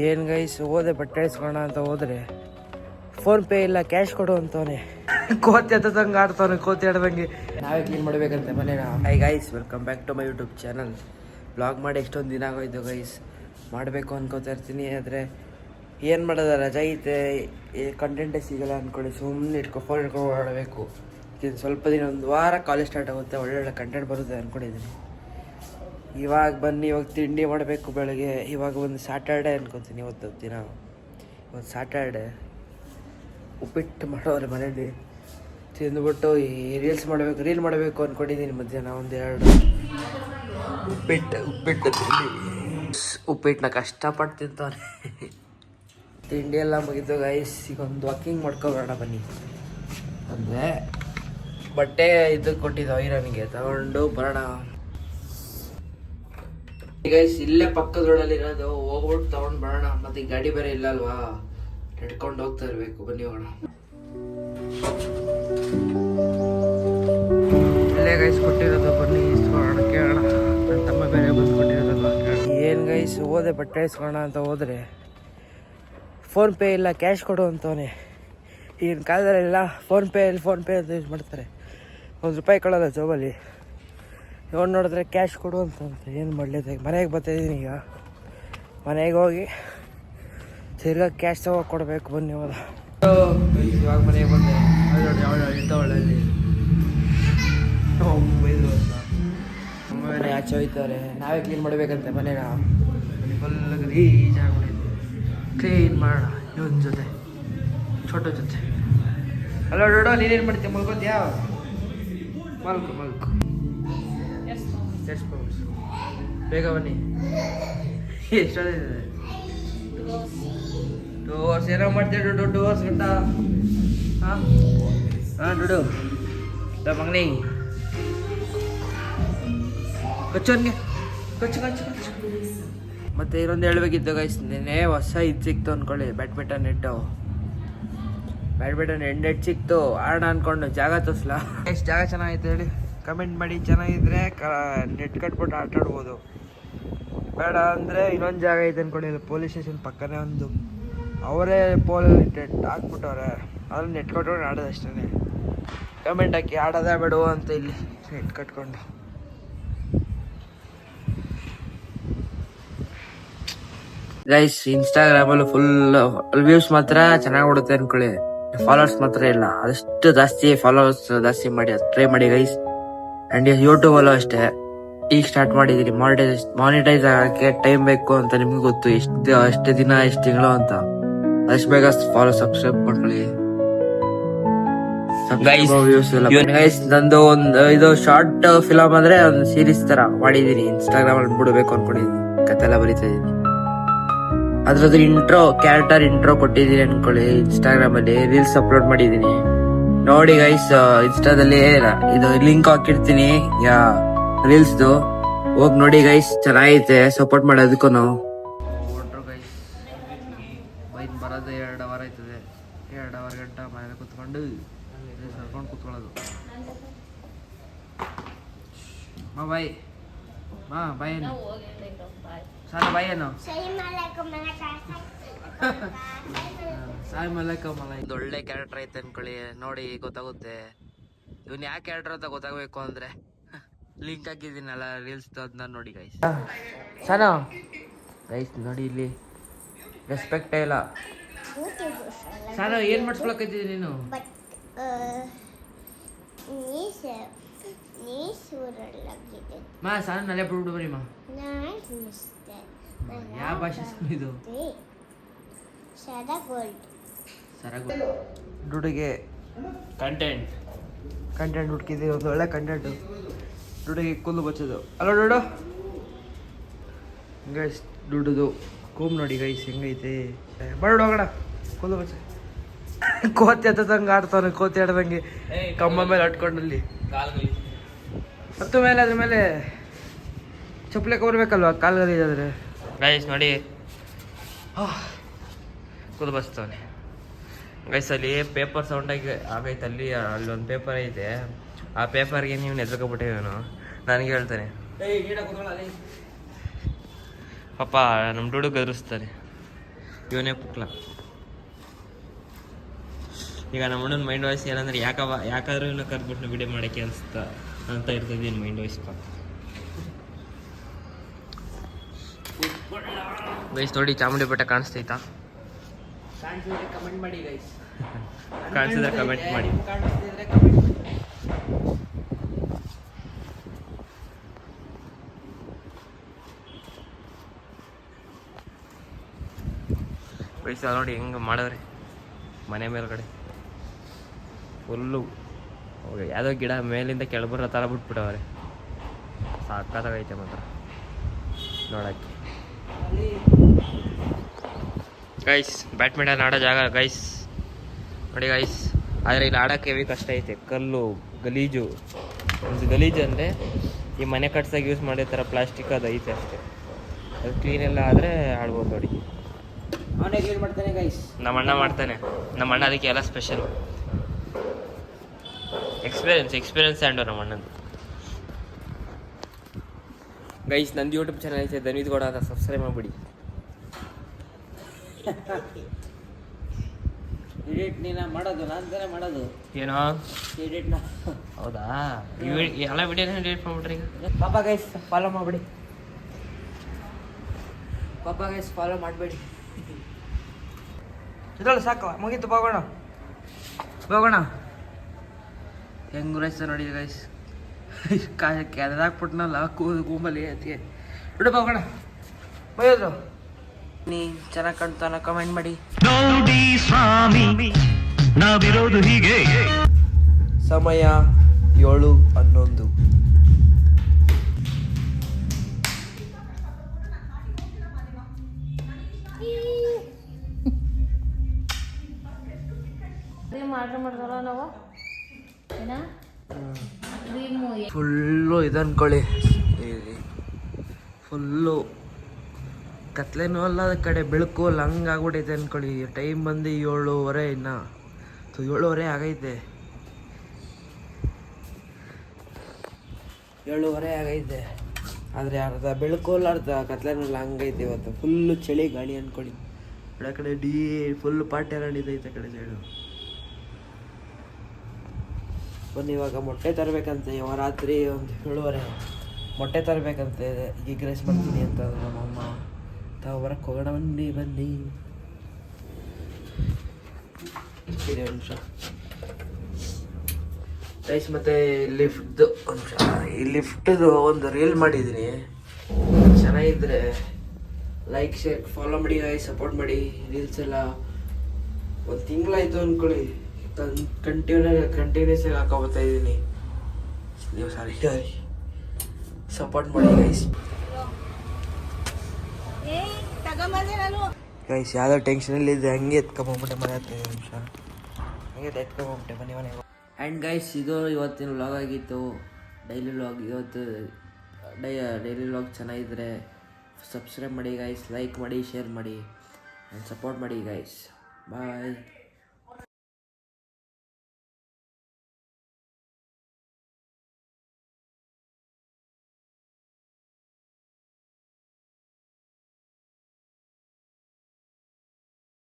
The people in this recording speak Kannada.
ಏನು ಗೈಸ್ ಹೋದೆ ಬಟ್ಟೆ ಇಸ್ಕೋಣ ಅಂತ ಹೋದ್ರೆ ಫೋನ್ ಪೇ ಇಲ್ಲ ಕ್ಯಾಶ್ ಕೊಡು ಅಂತವನೆ. ಕೋತಿ ಹತ್ತಂಗೆ ಆಡ್ತಾವನೆ, ಕೋತಿ ಆಡ್ದಂಗೆ. ನಾವೇ ಕ್ಲೀನ್ ಮಾಡಬೇಕಂತೆ ಮನೇನ. Hi guys, welcome back to my YouTube channel. Blog ಮಾಡಿ ಎಷ್ಟೊಂದು ದಿನ ಆಗೋಯ್ತು ಗೈಸ್. ಮಾಡಬೇಕು ಅನ್ಕೋತಾ ಇರ್ತೀನಿ, ಆದರೆ ಏನು ಮಾಡೋದ, ರಜಾ ಐತೆ, ಕಂಟೆಂಟೇ ಸಿಗಲ್ಲ ಅಂದ್ಕೊಳ್ಳಿ. ಸುಮ್ಮನೆ ಫೋನ್ ಇಟ್ಕೊಂಡು ಓಡಾಡಬೇಕು. ಇದು ಸ್ವಲ್ಪ ದಿನ, ಒಂದು ವಾರ ಕಾಲೇಜ್ ಸ್ಟಾರ್ಟ್ ಆಗುತ್ತೆ, ಒಳ್ಳೊಳ್ಳೆ ಕಂಟೆಂಟ್ ಬರುತ್ತೆ ಅಂದ್ಕೊಂಡಿದ್ದೀನಿ. ಇವಾಗ ಇವಾಗ ತಿಂಡಿ ಮಾಡಬೇಕು ಬೆಳಗ್ಗೆ. ಇವಾಗ ಒಂದು ಸ್ಯಾಟರ್ಡೆ ಅನ್ಕೊತೀನಿ, ಇವತ್ತು ದಿನ ಇವತ್ತು ಸ್ಯಾಟರ್ಡೆ. ಉಪ್ಪಿಟ್ಟು ಮಾಡೋರೆ ಮನೇಲಿ, ತಿಂದುಬಿಟ್ಟು ಈ ರೀಲ್ ಮಾಡಬೇಕು ಅಂದ್ಕೊಂಡಿದ್ದೀನಿ. ಮಧ್ಯಾಹ್ನ ಒಂದೆರಡು ಉಪ್ಪಿಟ್ಟನ್ನ ಕಷ್ಟಪಟ್ಟು ತಿಂತಾನೆ. ತಿಂಡಿ ಎಲ್ಲ ಮುಗಿತು ಗೈಸ್. ಈಗ ಒಂದು ವಾಕಿಂಗ್ ಮಾಡ್ಕೊಬರೋಣ ಬನ್ನಿ. ಅಂದರೆ ಬಟ್ಟೆ ಇದು ಕೊಟ್ಟಿದ್ದು ಐರನ್ಗೆ ತಗೊಂಡು ಬರೋಣ ಗೈಸ್. ಇಲ್ಲೇ ಪಕ್ಕದ ರೋಡಲ್ಲಿ ಇರೋದು, ಹೋಗ್ಬಿಟ್ಟು ತಗೊಂಡು ಬರೋಣ. ಮತ್ತೆ ಈ ಗಾಡಿ ಬೇರೆ ಇಲ್ಲ ಅಲ್ವಾ, ನಡ್ಕೊಂಡು ಹೋಗ್ತಾ ಇರಬೇಕು. ಬನ್ನಿ ಹೋಗೋಣ. ಇಲ್ಲೇ ಗೈಸ್ ಕೊಟ್ಟಿರೋದು, ಬನ್ನಿ ಇಸ್ಕೊಳ್ಳೋಣ, ಕೇಳೋಣ. ನನ್ನ ತಮ್ಮ ಬೇರೆ ಬಂದು ಕೊಟ್ಟಿರೋದಲ್ವ, ಏನು ಗೈಸ್ ಹೋದೆ ಬಟ್ಟೆ ಇಸ್ಕೊಳ್ಳೋಣ ಅಂತ ಹೋದ್ರೆ ಫೋನ್ ಪೇ ಇಲ್ಲ ಕ್ಯಾಶ್ ಕೊಡು ಅಂತವನೆ. ಈಗಿನ ಕಾಲದಲ್ಲೆಲ್ಲ ಫೋನ್ ಪೇ ಅಂತ ಯೂಸ್ ಮಾಡ್ತಾರೆ. ₹1 ಕೊಡೋಲ್ಲ ಜೋಬಲ್ಲಿ. ಇವ್ನು ನೋಡಿದ್ರೆ ಕ್ಯಾಶ್ ಕೊಡು ಅಂತ. ಏನು ಮಾಡಲೇದಾಗ ಮನೆಗೆ ಬರ್ತಾಯಿದ್ದೀನಿ. ಈಗ ಮನೆಗೆ ಹೋಗಿ ತಿರ್ಗಾ ಕ್ಯಾಶ್ ತಗೋ ಕೊಡಬೇಕು. ಬನ್ನಿ ಹೋದ. ಇವಾಗ ಮನೆಗೆ ಬಂದೆ. ಒಳ್ಳೆಯಲ್ಲಿ ಅಮ್ಮ ಬೇರೆ ಆಚೆ ಹೋಯ್ತಾರೆ. ನಾವೇ ಕ್ಲೀನ್ ಮಾಡಬೇಕಂತೆ ಮನೇನ. ಫುಲ್ ಗಲೀಜ್ ಆಗ್ಬಿಟ್ಟಿದೆ. ಕ್ಲೀನ್ ಮಾಡೋಣ ಇವನ್ ಜೊತೆ, ಛೋಟೋ ಜೊತೆ. ಅಲ್ಲ ಡೋಡೋ, ನೀನೇನು ಮಾಡ್ತೀಯ? ಮಲ್ಕೋತೀಯಾ? ಮಲ್ಕು ಎಸ್ ಪೌಂಡ್ಸ್. ಬೇಗ ಬನ್ನಿ. ಎಷ್ಟೊಂದಿದೆ 2 hours ಏನೋ ಮಾಡ್ತೀಯ ಡುಡು? 2 hours ಗಂಟ? ಹಾಂ ಡುಡು ಮಗನಿ, ಕೊಚ್ಚೋನ್ಗೆ ಕೊಚ್ಚು. ಮತ್ತು ಇನ್ನೊಂದು ಹೇಳಬೇಕಿತ್ತು ಗೈಸ್, ನೆನ್ನೆ ಹೊಸ ಇದು ಸಿಕ್ತು ಅಂದ್ಕೊಳ್ಳಿ, ಬ್ಯಾಡ್ಮಿಂಟನ್ ನೆಟ್ ಸಿಕ್ತು. ಆಡೋಣ ಅಂದ್ಕೊಂಡು ಜಾಗ ತೋರಿಸಲ. ಎಷ್ಟು ಜಾಗ ಚೆನ್ನಾಗೈತೆ ಹೇಳಿ, ಕಮೆಂಟ್ ಮಾಡಿ. ಚೆನ್ನಾಗಿದ್ರೆ ನೆಟ್ ಕಟ್ಬಿಟ್ಟು ಆಟಾಡ್ಬೋದು. ಬೇಡ ಅಂದರೆ ಇನ್ನೊಂದು ಜಾಗ ಐತೆ ಅಂದ್ಕೊಳ್ಳಿ, ಪೊಲೀಸ್ ಸ್ಟೇಷನ್ ಪಕ್ಕನೇ ಒಂದು, ಅವರೇ ನೆಟ್ ಹಾಕ್ಬಿಟ್ಟವ್ರೆ. ಅದ್ರಲ್ಲಿ ನೆಟ್ ಕಟ್ಕೊಂಡು ಆಡೋದು ಅಷ್ಟೇ. ಕಮೆಂಟ್ ಹಾಕಿ ಆಡೋದೇ ಬೇಡ ಅಂತ ಇಲ್ಲಿ ನೆಟ್ ಕಟ್ಕೊಂಡು. ಗೈಸ್ ಇನ್ಸ್ಟಾಗ್ರಾಮಲ್ಲಿ ಫುಲ್ ವ್ಯೂಸ್ ಮಾತ್ರ ಚೆನ್ನಾಗಿ ಓಡುತ್ತೆ ಅನ್ಕೊಳ್ಳಿ, ಫಾಲೋವರ್ಸ್ ಮಾತ್ರ ಇಲ್ಲ. ಅದಷ್ಟು ಜಾಸ್ತಿ ಫಾಲೋವರ್ಸ್ ಜಾಸ್ತಿ ಮಾಡಿ ಟ್ರೈ ಮಾಡಿ ಗೈಸ್. ಅಂಡ್ ಯೂಟ್ಯೂಬಲ್ಲೂ ಅಷ್ಟೇ, ಈಗ ಸ್ಟಾರ್ಟ್ ಮಾಡಿದೀನಿ. ಮಾನಿಟೈಸ್ ಆಗಕ್ಕೆ ಟೈಮ್ ಬೇಕು ಅಂತ ನಿಮ್ಗೆ ಗೊತ್ತು. ಎಷ್ಟು ದಿನ ಎಷ್ಟು ತಿಂಗಳು ಅಂತ. ಅಷ್ಟು ಬೇಗ ಸಬ್ಸ್ಕ್ರೈಬ್ ಮಾಡ್ಕೊಳ್ಳಿ. ಗೈಸ್ ನಂದು ಇದು ಶಾರ್ಟ್ ಫಿಲಮ್ ಅಂದ್ರೆ ಒಂದು ಸೀರೀಸ್ ತರ ಮಾಡಿದೀನಿ. ಇನ್ಸ್ಟಾಗ್ರಾಮ್ ಅಲ್ಲಿ ಬಿಡಬೇಕು ಅನ್ಕೊಂಡಿದೀನಿ, ಕತೆ ಎಲ್ಲ ಬರೀತಾ ಇದೀನಿ. ಅದ್ರದ್ದು ಕ್ಯಾರೆಕ್ಟರ್ ಇಂಟ್ರೋ ಕೊಟ್ಟಿದ್ದೀನಿ ಅನ್ಕೊಳ್ಳಿ. ಇನ್ಸ್ಟಾಗ್ರಾಮ್ ಅಲ್ಲಿ ರೀಲ್ಸ್ ಅಪ್ಲೋಡ್ ಮಾಡಿದೀನಿ, ನೋಡಿ ಗೈಸ್. ಇನ್ಸ್ಟಾದಲ್ಲಿ ಇದು ಲಿಂಕ್ ಹಾಕಿರ್ತೀನಿ ರೀಲ್ಸ್ದು, ಹೋಗಿ ನೋಡಿ ಗೈಸ್. ಚೆನ್ನಾಗೈತೆ, ಸಪೋರ್ಟ್ ಮಾಡೋದಕ್ಕೂ. ಗೈಸ್ ಬರೋದು 2 ಅವರ್ ಆಯ್ತದೆ. 2 ಅವರ್ ಗಂಟ ಮನೇಲಿ ಕುತ್ಕೊಂಡು ಕುತ್ಕೊಳ್ಳೋದು. ಬಾಯ್ ಏನು ಸಾಲ ಬಾಯ್ ಏನು ಸಾಯ್ ಮಲೈಕಮಲ್ಲ. ಇದು ಒಳ್ಳೆ ಕ್ಯಾರೆಕ್ಟರ್ ಐತೆ ಅನ್ಕೊಳ್ಳಿ, ನೋಡಿ ಗೊತ್ತಾಗುತ್ತೆ. ಇವನ್ ಯಾವ ಕ್ಯಾರೆಕ್ಟರ್ ಅಂತ ಗೊತ್ತಾಗಬೇಕು ಅಂದ್ರೆ ಲಿಂಕ್ ಹಾಕಿದ್ದೀನಲ್ಲ ರೀಲ್ಸ್, ಅದನ್ನ ನೋಡಿ ಗೈಸ್. ಸಾನೋ ಗೈಸ್ ನೋಡಿ, ಇಲ್ಲಿ ರೆಸ್ಪೆಕ್ಟೇ ಇಲ್ಲ. ಸಾನೋ ಏನ್ ಮಾಡಿಸ್ಕೊಳಕತ್ತಿದ್ದೀನಿ ನೀನು? ಮಾ ಸಾನ ನಲೆ ಬಿಡ್ಬಿಡು ಬರೀ ಮಾ. ಯಾವ ಭಾಷೆ ಇದು? ಡುಡಿಗೆ ಕಂಟೆಂಟ್ ಹುಡುಕಿದ್ದೀವಿ, ಒಂದು ಒಳ್ಳೆ ಕಂಟೆಂಟು. ಡುಡಿಗೆ ಕೂದಲು ಬಚ್ಚೋದು ಅಲ್ಲ ಡೋಡು ಗೈಸ್. ದುಡ್ಡುದು ಕೂಮ್ ನೋಡಿ ಗೈಸ್ ಹೆಂಗೈತೆ. ಬರೋಡು ಹೋಗೋಣ. ಕೂದಲು ಬಚ್ಚ ಕೋತಿ ಹತ್ತಂಗೆ ಆಡ್ತಾವನೆ, ಕೋತಿ ಆಡ್ದಂಗೆ. ಕಮ್ಮ ಮೇಲೆ ಅಟ್ಕೊಂಡಲ್ಲಿ ಹತ್ತು ಮೇಲೆ, ಅದ್ರ ಮೇಲೆ ಚಪ್ಪಲಿ ಬರ್ಬೇಕಲ್ವ ಕಾಲ್ಗಲ್ಲಿ ಇದಾದ್ರೆ. ಗೈಸ್ ನೋಡಿ ಕೂದಲು ಬಚ್ತವನೆ ಗೈಸ್. ಅಲ್ಲಿ ಪೇಪರ್ ಸೌಂಡಾಗಿ ಆಗೈತೆ. ಅಲ್ಲೊಂದು ಪೇಪರ್ ಐತೆ, ಆ ಪೇಪರ್ಗೆ ನೀವು ನೆದ್ರಕೊಬಿಟ್ಟಿವೇನು ನನಗೆ ಹೇಳ್ತಾನೆ. ಪಾಪ ನಮ್ಮ ಡುಡು ಗದರಿಸ್ತಾನೆ. ಇವನೇ ಪುಕ್ಲ. ಈಗ ನಮ್ಮ ಅಣ್ಣನ ಮೈಂಡ್ ವಾಯ್ಸ್ ಏನಂದ್ರೆ ಯಾಕಾದ್ರೂ ಇನ್ನೂ ಕರ್ಬಿಟ್ಟು ವಿಡಿಯೋ ಮಾಡೋಕ್ಕೆ ಅನಿಸ್ತಾ ಅಂತ ಇರ್ತದೆ ಮೈಂಡ್ ವಾಯ್ಸ್ ಗೈಸ್. ನೋಡಿ ಚಾಮುಂಡಿ ಬೆಟ್ಟ ಕಾಣಿಸ್ತೈತಾ? ಕಮೆಂಟ್ ಮಾಡಿ ಗೈಸ್. ಕಾಣಿಸಿದ್ರೆ ಕಮೆಂಟ್ ಮಾಡಿ. ಗೈಸ್ ನೋಡಿ ಹೆಂಗೆ ಮಾಡವ್ರೆ ಮನೆ ಮೇಲ್ಗಡೆ ಫುಲ್ಲು ಯಾವುದೋ ಗಿಡ ಮೇಲಿಂದ ಕೆಳಬರೋ ಥರ ಬಿಟ್ಬಿಟ್ಟವ್ರೆ. ಸಾಕಾಗೈತೆ ಮಾತ್ರ ನೋಡೋಕ್ಕೆ. ಗೈಸ್ ಬ್ಯಾಡ್ಮಿಂಟನ್ ಆಡೋ ಜಾಗ ಗೈಸ್ ನೋಡಿ ಗೈಸ್. ಆದರೆ ಇಲ್ಲಿ ಆಡೋಕ್ಕೆ ಹೆವಿ ಕಷ್ಟ ಐತೆ. ಕಲ್ಲು ಗಲೀಜು, ಒಂದು ಗಲೀಜು ಅಂದರೆ ಈ ಮನೆ ಕಟ್ಸಾಗಿ ಯೂಸ್ ಮಾಡೋ ಥರ ಪ್ಲಾಸ್ಟಿಕ್ ಅದು ಐತೆ ಅಷ್ಟೇ. ಅದು ಕ್ಲೀನೆಲ್ಲ ಆದರೆ ಆಡ್ಬೋದು ನೋಡಿ. ಅವನೇ ಕ್ಲೀನ್ ಮಾಡ್ತಾನೆ ಗೈಸ್. ನಮ್ಮ ಅಣ್ಣ ಮಾಡ್ತಾನೆ. ನಮ್ಮ ಅಣ್ಣ ಅದಕ್ಕೆ ಎಲ್ಲ ಸ್ಪೆಷಲ್ ಎಕ್ಸ್ಪೀರಿಯನ್ಸ್ ಆ್ಯಂಡು ನಮ್ಮ ಅಣ್ಣಂದು. ಗೈಸ್ ನಂದು ಯೂಟ್ಯೂಬ್ ಚಾನಲ್ ಐತೆ ಧನ್ವಿದ್ ಗೌಡ ಅಂತ, ಸಬ್ಸ್ಕ್ರೈಬ್ ಮಾಡಿಬಿಡಿ. ಎಡಿಟ್ ನೀನು ಮಾಡೋದು, ನಾನು ತಾನೇ ಮಾಡೋದು. ಏನೋ ಎಡಿಟ್ನ? ಹೌದಾ, ಎಲ್ಲ ವಿಡಿಯೋನ ಎಡಿಟ್ ಮಾಡ್ಬಿಟ್ರಿ ಈಗ. ಪಾಪ ಗೈಸ್ ಫಾಲೋ ಮಾಡಿಬಿಡಿ. ಪಾಪ ಗೈಸ್ ಫಾಲೋ ಮಾಡಬೇಡಿ. ಇದ್ರಲ್ಲಿ ಸಾಕು, ಮುಗೀತು, ಹೋಗೋಣ. ಹೆಂಗೆ ರೈಸ್ ನೋಡಿ ಗೈಸ್. ಕೆದಾಕ್ಬಿಟ್ನಲ್ಲ ಕೂಮಲ್ಲಿ ಅದಕ್ಕೆ ಬಿಡು, ಹೋಗೋಣ. ಬೈಯೋದು ನೀ ಚೆನ್ನಾಗಿ ಕಾಣ್ತಾನ, ಕಮೆಂಟ್ ಮಾಡಿ. ನಾವಿರೋದು ಹೀಗೆ. ಸಮಯ 7:11. ಫುಲ್ಲು ಇದು ಅನ್ಕೊಳ್ಳಿ, ಫುಲ್ಲು ಕತ್ಲೇನೂ ಅಲ್ಲ, ಕಡೆ ಬೆಳಕು ಅಲ್ಲ, ಹಂಗೆ ಆಗ್ಬಿಟ್ಟೈತೆ ಅನ್ಕೊಳ್ಳಿ. ಟೈಮ್ ಬಂದು 7:30, ಇನ್ನು 7:30 ಆಗೈತೆ. 7:30 ಆಗೈತೆ. ಆದರೆ ಅರ್ಧ ಬೆಳಕು ಅಲ್ಲ, ಅರ್ಧ ಕತ್ಲೇನೂ ಅಲ್ಲ, ಹಂಗೈತೆ ಇವತ್ತು. ಫುಲ್ಲು ಚಳಿ ಗಾಳಿ ಅನ್ಕೊಳ್ಳಿ. ಆ ಕಡೆ ಫುಲ್ ಪಾರ್ಟಿ ಹರಡಿದೈತೆ ಕಡೆ ಸೈಡು. ಬನ್ನಿ, ಇವಾಗ ಮೊಟ್ಟೆ ತರಬೇಕಂತೆ. ರಾತ್ರಿ ಒಂದು 7:30 ಮೊಟ್ಟೆ ತರಬೇಕಂತೆ. ಎಗ್ ರೈಸ್ ಮಾಡ್ತೀನಿ ಅಂತ ನಮ್ಮಮ್ಮ. ಹೊರಕ್ಕೆ ಹೋಗೋಣ, ಬನ್ನಿ. ಇದೆ ನಿಮಿಷ ರೈಸ್. ಮತ್ತು ಈ ಲಿಫ್ಟ್ದು ಒಂದು ರೀಲ್ ಮಾಡಿದ್ದೀನಿ. ಚೆನ್ನಾಗಿದ್ರೆ ಲೈಕ್, ಶೇರ್, ಫಾಲೋ ಮಾಡಿ ಗೈಸ್, ಸಪೋರ್ಟ್ ಮಾಡಿ. ರೀಲ್ಸ್ ಎಲ್ಲ ಒಂದು ತಿಂಗಳಾಯಿತು ಅಂದ್ಕೊಳ್ಳಿ, ಕಂಟಿನ್ಯೂಸ್ ಆಗಿ ಹಾಕೋಬತ್ತಾ ಇದ್ದೀನಿ. ನೀವು ಸಾರಿ ಸಪೋರ್ಟ್ ಮಾಡಿ ಗೈಸ್. ಗೈಸ್ ಯಾವುದೋ ಟೆನ್ಷನಲ್ಲಿ ಇದೆ, ಹಂಗೆ ಎತ್ಕೊಂಬೋಗ್ಬಿಟ್ಟೆ ಮನೆ ಹತ್ರ. ನಿಮಿಷ ಹಂಗೆ ಎತ್ಕೊಂಬೋಗ್ಬಿಟ್ಟೆ ಮನೆ. ಆ್ಯಂಡ್ ಗೈಸ್ ಇದು ಇವತ್ತಿನ ವ್ಲಾಗ್ ಆಗಿತ್ತು, ಡೈಲಿ ವ್ಲಾಗ್. ಇವತ್ತು ಡೈಲಿ ವ್ಲಾಗ್ ಚೆನ್ನಾಗಿದ್ರೆ ಸಬ್ಸ್ಕ್ರೈಬ್ ಮಾಡಿ ಗೈಸ್, ಲೈಕ್ ಮಾಡಿ, ಶೇರ್ ಮಾಡಿ ಆ್ಯಂಡ್ ಸಪೋರ್ಟ್ ಮಾಡಿ ಗೈಸ್. ಬಾಯ್.